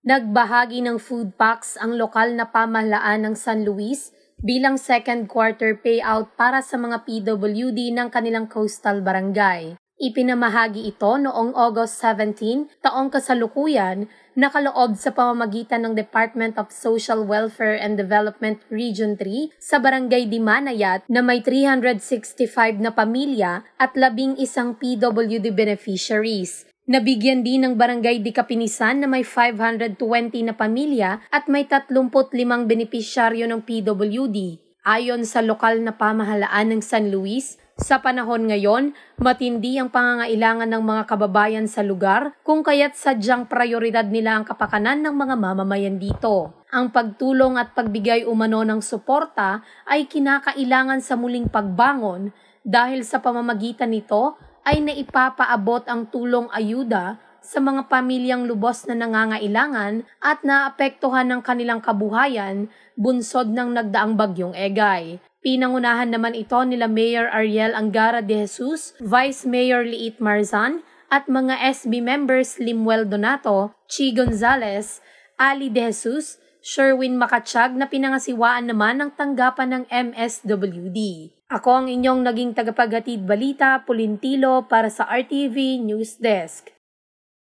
Nagbahagi ng food packs ang lokal na pamahalaan ng San Luis bilang second quarter payout para sa mga PWD ng kanilang coastal barangay. Ipinamahagi ito noong August 17, taong kasalukuyan, nakaloob sa pamamagitan ng Department of Social Welfare and Development Region 3 sa Barangay Dimanayat na may 365 na pamilya at 11 PWD beneficiaries. Nabigyan din ng Barangay Di Kapinisan na may 520 na pamilya at may 35 benepisyaryo ng PWD. Ayon sa lokal na pamahalaan ng San Luis, sa panahon ngayon, matindi ang pangangailangan ng mga kababayan sa lugar kung kaya't sadyang prioridad nila ang kapakanan ng mga mamamayan dito. Ang pagtulong at pagbigay umano ng suporta ay kinakailangan sa muling pagbangon dahil sa pamamagitan nito ay naipapaabot ang tulong ayuda sa mga pamilyang lubos na nangangailangan at naapektuhan ng kanilang kabuhayan bunsod ng nagdaang bagyong Egay. Pinangunahan naman ito nila Mayor Ariel Angara de Jesus, Vice Mayor Liit Marzan at mga SB members Limuel Donato, Chi Gonzalez, Ali de Jesus, Sherwin Makatsyag na pinangasiwaan naman ng tanggapan ng MSWD. Ako ang inyong naging tagapaghatid balita, Pulintilo para sa RTV News Desk.